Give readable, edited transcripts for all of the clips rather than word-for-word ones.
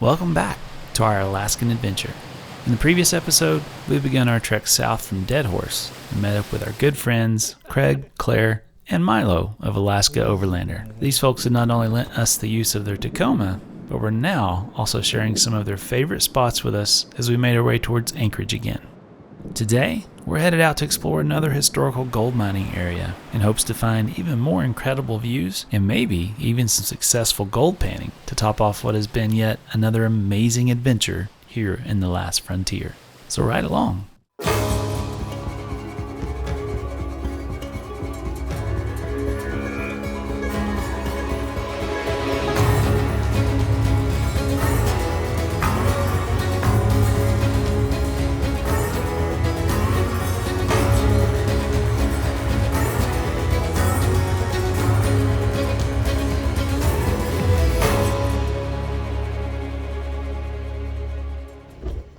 Welcome back to our Alaskan adventure. In the previous episode, we began our trek south from Dead Horse and met up with our good friends Craig, Claire, and Milo of Alaska Overlander. These folks had not only lent us the use of their Tacoma, but were now also sharing some of their favorite spots with us as we made our way towards Anchorage again. Today, we're headed out to explore another historical gold mining area in hopes to find even more incredible views and maybe even some successful gold panning to top off what has been yet another amazing adventure here in the last frontier. So ride along.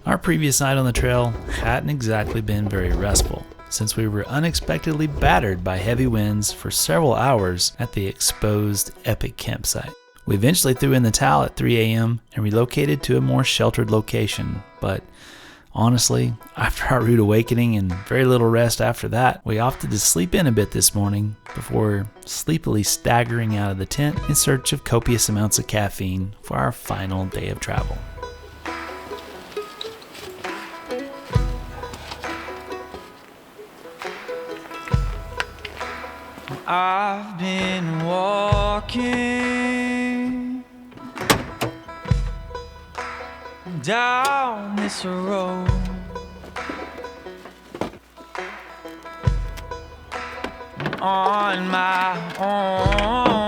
Our previous night on the trail hadn't exactly been very restful, since we were unexpectedly battered by heavy winds for several hours at the exposed epic campsite. We eventually threw in the towel at 3 a.m. and relocated to a more sheltered location, but honestly, after our rude awakening and very little rest after that, we opted to sleep in a bit this morning before sleepily staggering out of the tent in search of copious amounts of caffeine for our final day of travel. I've been walking down this road, on my own,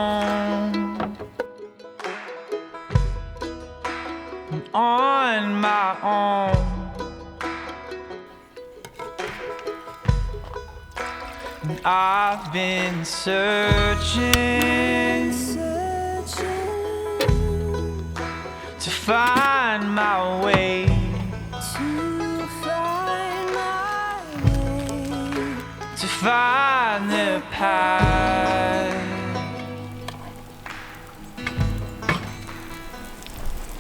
on my own. I've been searching to find my way, to find the path.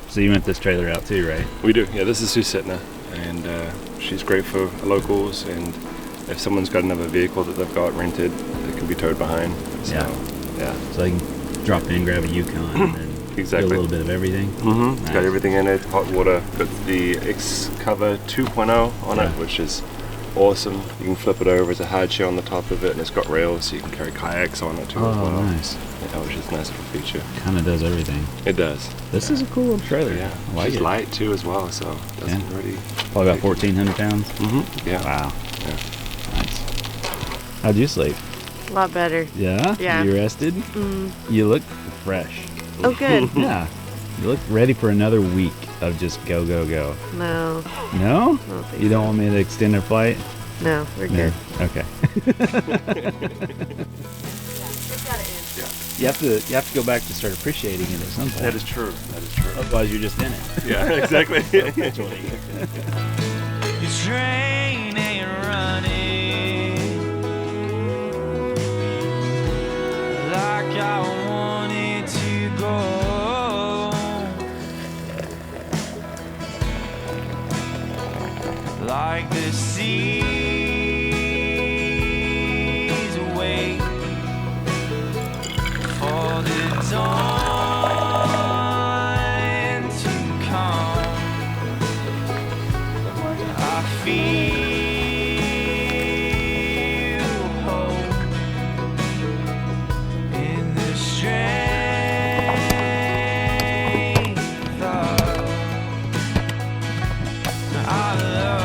So you rent this trailer out too, right? We do, yeah. This is Sue Sittner, and she's great for locals, and if someone's got another vehicle that they've got rented, it can be towed behind. So, yeah. So you can drop in, grab a Yukon, and then exactly. do a little bit of everything. Mm-hmm. Nice. Got everything in it, hot water, got the X-Cover 2.0 on it, which is awesome. You can flip it over, it's a hard shell on the top of it, and it's got rails, so you can carry kayaks on it too as well. Oh, nice. Yeah, which is a nice little feature. Kind of does everything. It does. This is a cool little trailer. Yeah, I like she's it. light too as well, so it doesn't really... Probably about 1,400 pounds? Mm-hmm, yeah. Wow. Yeah. Nice. How'd you sleep? A lot better. Yeah? Yeah. You rested? You look fresh. Oh, good. Yeah. You look ready for another week of just go, go, go. No. No? I don't think You don't want me to extend our flight? No, we're good. Okay. You have to go back to start appreciating it at some point. That is true. Otherwise, you're just in it. Yeah, exactly. The train ain't running like I wanted to go. Like the seas wait for the dawn to come. I feel hope in the strength of our love.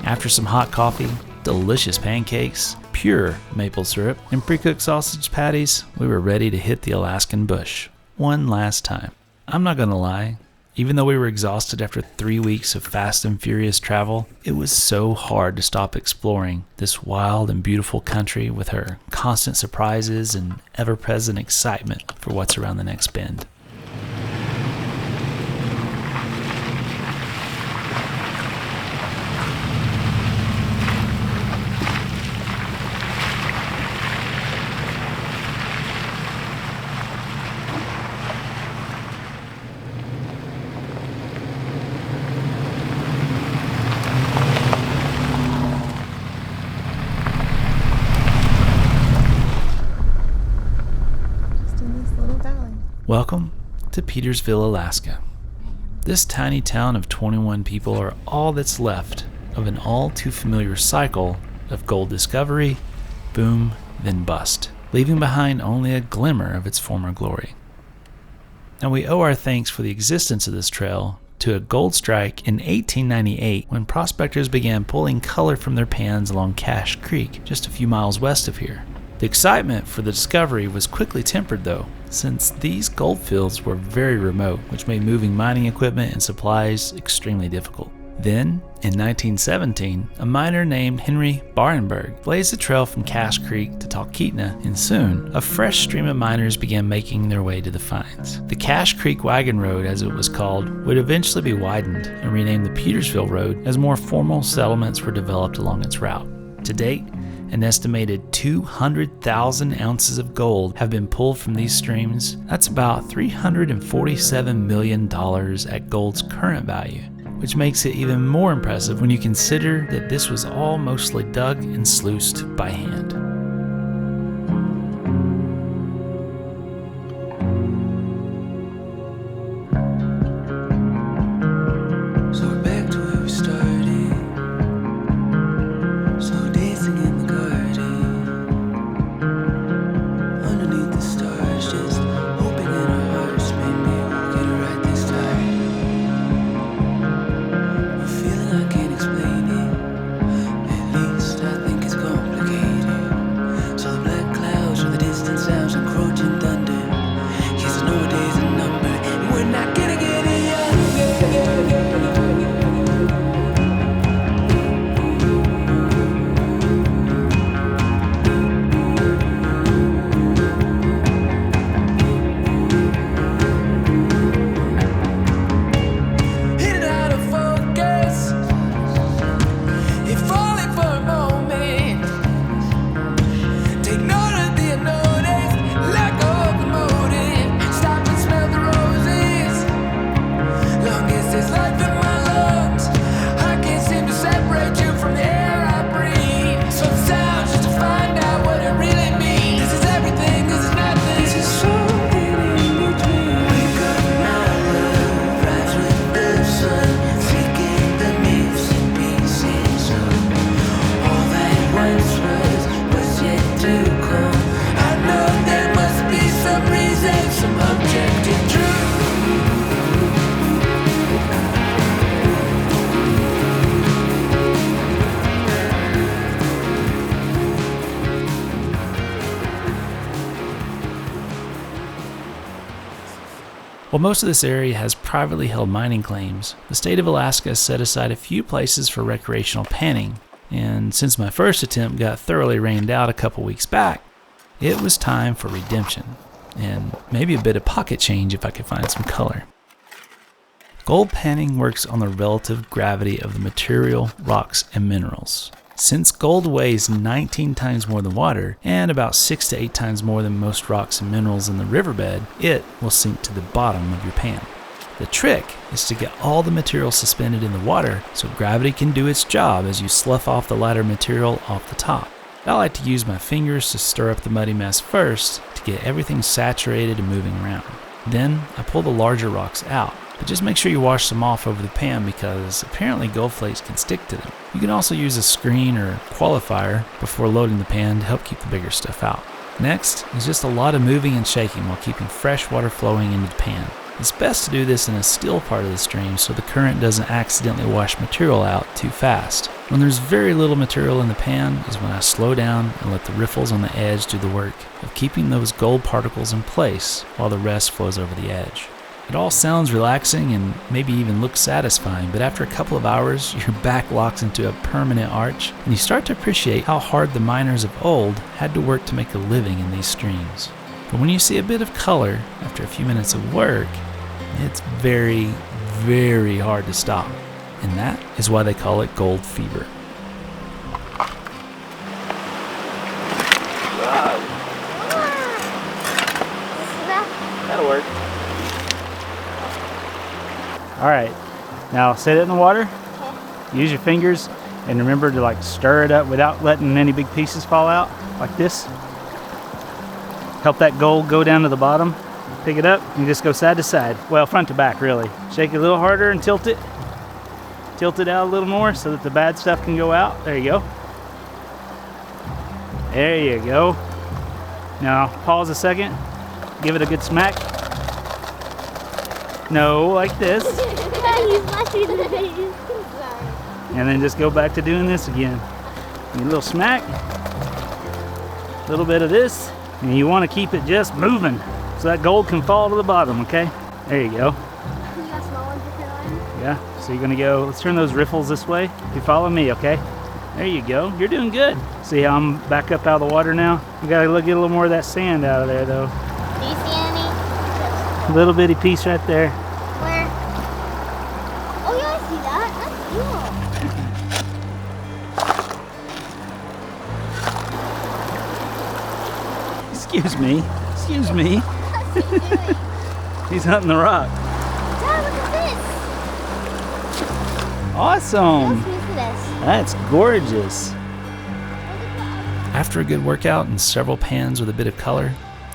After some hot coffee, delicious pancakes, pure maple syrup, and pre-cooked sausage patties, we were ready to hit the Alaskan bush one last time. I'm not gonna lie, even though we were exhausted after 3 weeks of fast and furious travel, it was so hard to stop exploring this wild and beautiful country with her constant surprises and ever-present excitement for what's around the next bend. Welcome to Petersville, Alaska. This tiny town of 21 people are all that's left of an all too familiar cycle of gold discovery, boom, then bust, leaving behind only a glimmer of its former glory. Now we owe our thanks for the existence of this trail to a gold strike in 1898 when prospectors began pulling color from their pans along Cache Creek, just a few miles west of here. The excitement for the discovery was quickly tempered though, since these gold fields were very remote, which made moving mining equipment and supplies extremely difficult. Then, in 1917, a miner named Henry Barenberg blazed the trail from Cache Creek to Talkeetna, and soon, a fresh stream of miners began making their way to the finds. The Cache Creek Wagon Road, as it was called, would eventually be widened and renamed the Petersville Road as more formal settlements were developed along its route. To date, an estimated 200,000 ounces of gold have been pulled from these streams. That's about $347 million at gold's current value, which makes it even more impressive when you consider that this was all mostly dug and sluiced by hand. So we're back to where we started. Slow dancing in the garden. Underneath the stars, just hoping in our hearts maybe we'll get it right this time. A feeling I can't explain it. At least I think it's complicated. So the black clouds or the distant sounds encroaching thunder. Yes, I know a day's a number, and we're not gonna get it younger. Hit it out of focus. If only for a moment. Take note of the unnoticed. Let go of the motive. Stop and smell the roses. Long as there's life in my lungs, I can't seem to separate you from the air I breathe. So it sounds just to find out what it really means. This is everything, this is nothing. This is something in between. Wake up, my love, rise with the sun, taking the myths and pieces of all that once was yet to come. I know there must be some reason, some objective truth. While most of this area has privately held mining claims, the state of Alaska has set aside a few places for recreational panning, and since my first attempt got thoroughly rained out a couple weeks back, it was time for redemption, and maybe a bit of pocket change if I could find some color. Gold panning works on the relative gravity of the material, rocks, and minerals. Since gold weighs 19 times more than water, and about 6 to 8 times more than most rocks and minerals in the riverbed, it will sink to the bottom of your pan. The trick is to get all the material suspended in the water so gravity can do its job as you slough off the lighter material off the top. I like to use my fingers to stir up the muddy mess first to get everything saturated and moving around. Then I pull the larger rocks out, but just make sure you wash them off over the pan because apparently gold flakes can stick to them. You can also use a screen or qualifier before loading the pan to help keep the bigger stuff out. Next is just a lot of moving and shaking while keeping fresh water flowing into the pan. It's best to do this in a still part of the stream so the current doesn't accidentally wash material out too fast. When there's very little material in the pan is when I slow down and let the riffles on the edge do the work of keeping those gold particles in place while the rest flows over the edge. It all sounds relaxing and maybe even looks satisfying, but after a couple of hours, your back locks into a permanent arch, and you start to appreciate how hard the miners of old had to work to make a living in these streams. But when you see a bit of color after a few minutes of work, it's very, very hard to stop. And that is why they call it gold fever. That'll work. All right, now set it in the water. Use your fingers and remember to stir it up without letting any big pieces fall out, like this. Help that gold go down to the bottom. Pick it up and just go side to side. Well, front to back, really. Shake it a little harder and tilt it. Tilt it out a little more so that the bad stuff can go out. There you go. There you go. Now, pause a second. Give it a good smack. No, like this. And then just go back to doing this again. Need a little smack. A little bit of this. And you want to keep it just moving so that gold can fall to the bottom, okay? There you go. Yeah, so you're gonna go, let's turn those riffles this way. You follow me, okay? There you go, you're doing good. See how I'm back up out of the water now? We gotta get a little more of that sand out of there though. Do you see any? A little bitty piece right there. Where? Oh yeah, I see that. That's cool. Excuse me, excuse me. What's he doing? He's hunting the rock. Dad, look at this. Awesome, Let's move to this. that's gorgeous. After a good workout and several pans with a bit of color,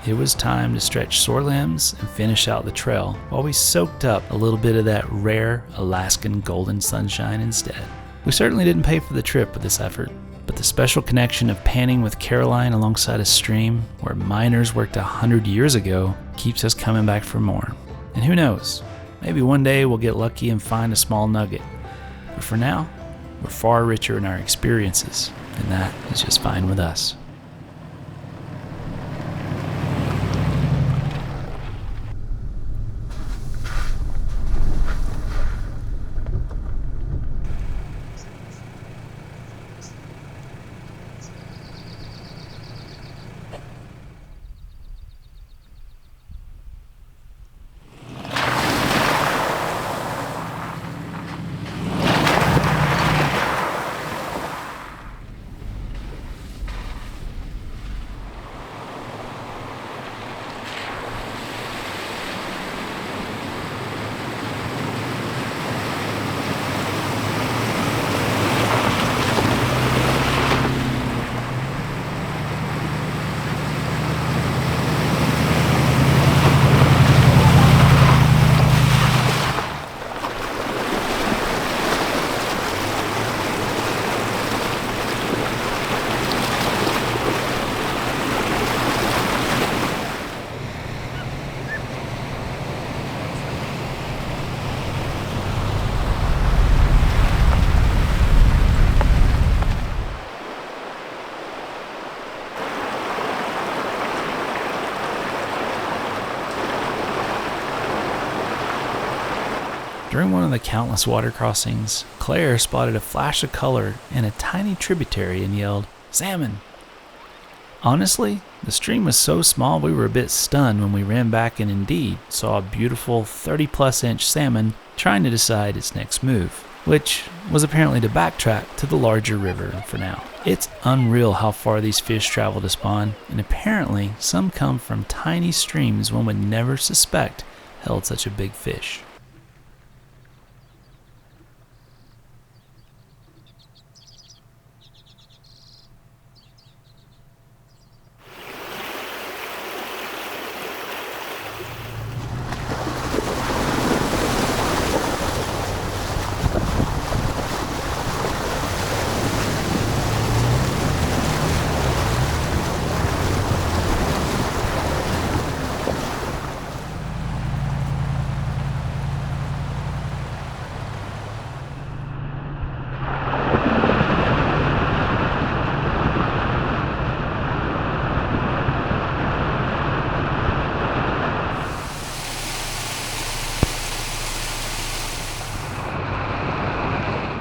it was time to stretch sore limbs and finish out the trail while we soaked up a little bit of that rare Alaskan golden sunshine instead. We certainly didn't pay for the trip with this effort, but the special connection of panning with Caroline alongside a stream where miners worked 100 years ago keeps us coming back for more. And who knows, maybe one day we'll get lucky and find a small nugget. But for now, we're far richer in our experiences, and that is just fine with us. During one of the countless water crossings, Claire spotted a flash of color in a tiny tributary and yelled, "Salmon!" Honestly, the stream was so small we were a bit stunned when we ran back and indeed saw a beautiful 30-plus inch salmon trying to decide its next move, which was apparently to backtrack to the larger river for now. It's unreal how far these fish travel to spawn, and apparently some come from tiny streams one would never suspect held such a big fish.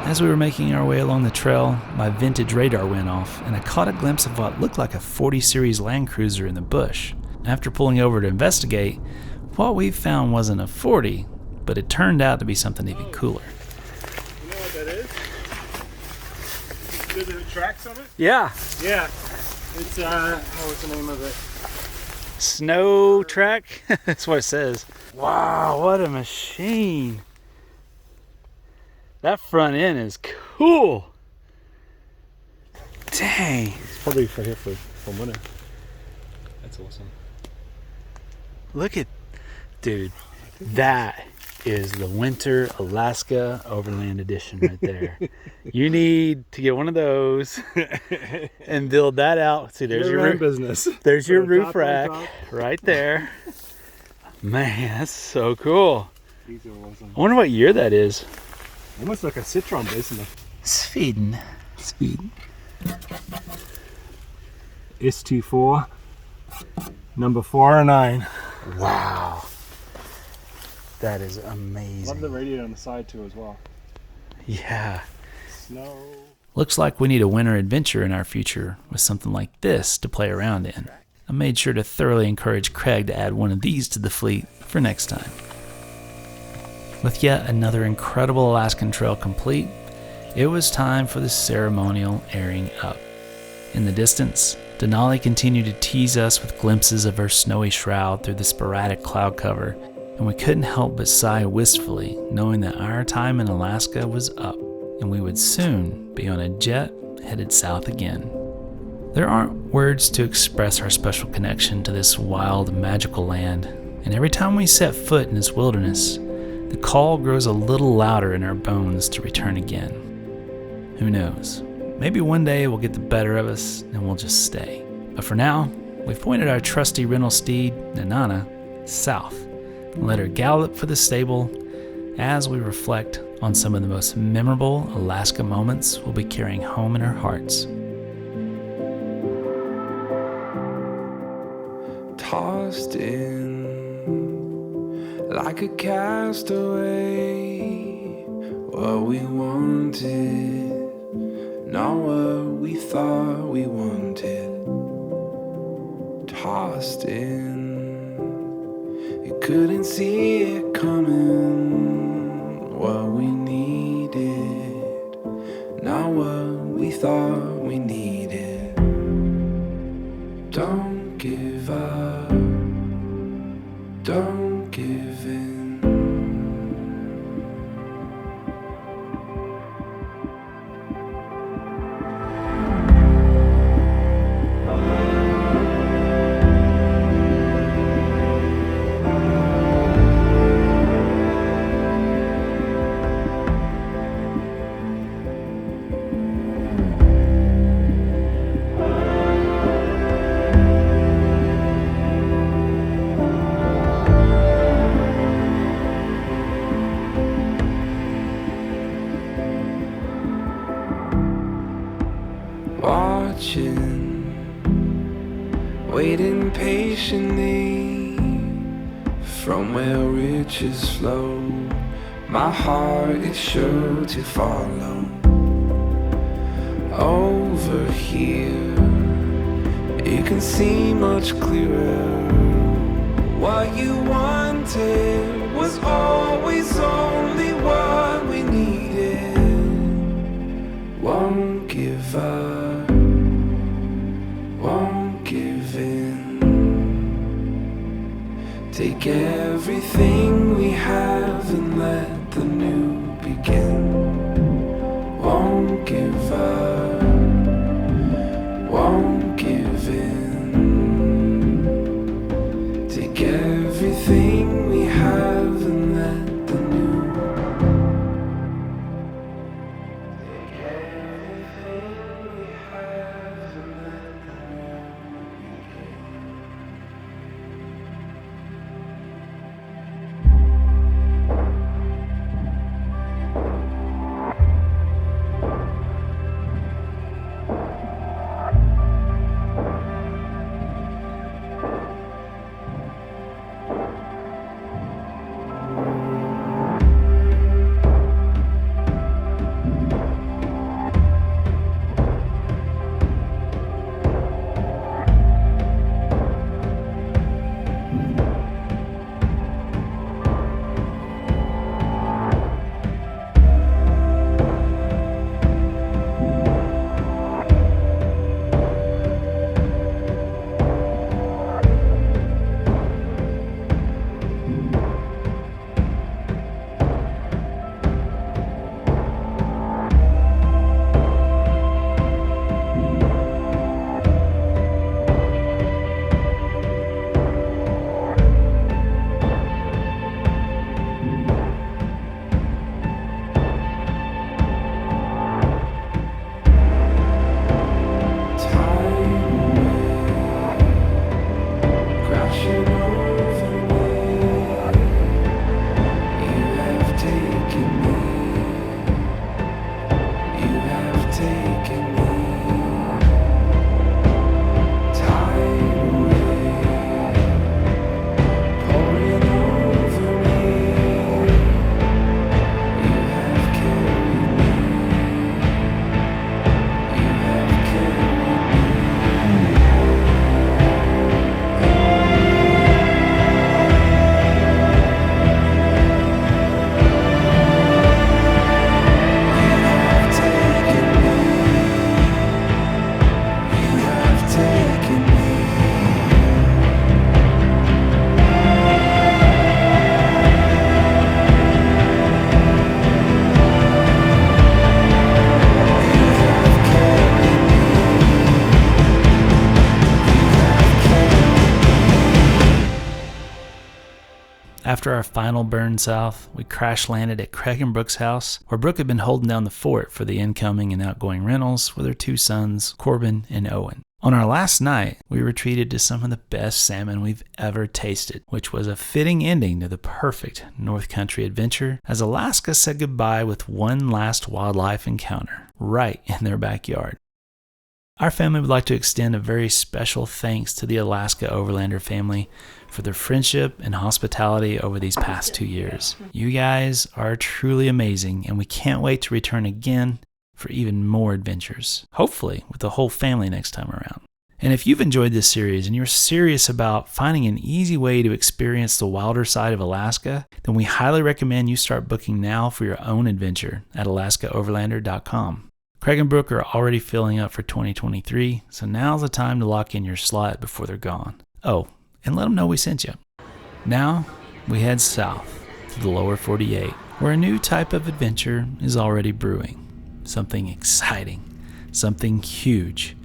As we were making our way along the trail, my vintage radar went off, and I caught a glimpse of what looked like a 40 Series Land Cruiser in the bush. After pulling over to investigate, what we found wasn't a 40, but it turned out to be something even cooler. You know what that is? Did there tracks on it? Yeah, Yeah. It's what's the name of it? snow track. That's what it says. Wow, what a machine. That front end is cool. Dang. It's probably for here for winter. That's awesome. Look at Dude, that is the Winter Alaska Overland Edition right there. You need to get one of those and build that out. See, there's your roof business. There's your Put a roof top on rack top. right there. Man, that's so cool. These are awesome. I wonder what year that is. Almost like a Citron base in the Sweden. S24, number 409. Wow. That is amazing. Love the radio on the side too as well. Yeah. Snow. Looks like we need a winter adventure in our future with something like this to play around in. I made sure to thoroughly encourage Craig to add one of these to the fleet for next time. With yet another incredible Alaskan trail complete, it was time for the ceremonial airing up. In the distance, Denali continued to tease us with glimpses of her snowy shroud through the sporadic cloud cover, and we couldn't help but sigh wistfully, knowing that our time in Alaska was up, and we would soon be on a jet headed south again. There aren't words to express our special connection to this wild, magical land, and every time we set foot in this wilderness, the call grows a little louder in our bones to return again. Who knows? Maybe one day it will get the better of us and we'll just stay. But for now, we've pointed our trusty rental steed, Nanana, south and let her gallop for the stable as we reflect on some of the most memorable Alaska moments we'll be carrying home in our hearts. Tossed in like a castaway, what we wanted, not what we thought we wanted. Tossed in, you couldn't see it coming, what we needed, not what we thought we needed. Don't give up, don't give in. Watching, waiting patiently from where riches flow. My heart is sure to follow. Over here, you can see much clearer. What you wanted was always only what we needed. Won't give up, won't give in. Take everything we have and let the new begin. Won't give up, won't give in. Take everything we have and let the new. Take everything we have and let the new begin. After our final burn south, we crash landed at Craig and Brook's house, where Brook had been holding down the fort for the incoming and outgoing rentals with her 2 sons, Korbin and Owen. On our last night, we were treated to some of the best salmon we've ever tasted, which was a fitting ending to the perfect North Country adventure as Alaska said goodbye with one last wildlife encounter right in their backyard. Our family would like to extend a very special thanks to the Alaska Overlander family for their friendship and hospitality over these past 2 years. You guys are truly amazing, and we can't wait to return again for even more adventures, hopefully with the whole family next time around. And if you've enjoyed this series and you're serious about finding an easy way to experience the wilder side of Alaska, then we highly recommend you start booking now for your own adventure at alaskaoverlander.com. Craig and Brook are already filling up for 2023, so now's the time to lock in your slot before they're gone. Oh, and let them know we sent you. Now, we head south to the lower 48, where a new type of adventure is already brewing. Something exciting, something huge,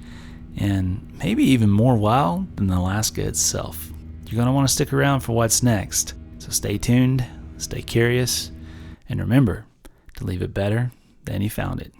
and maybe even more wild than Alaska itself. You're going to want to stick around for what's next, so stay tuned, stay curious, and remember to leave it better than you found it.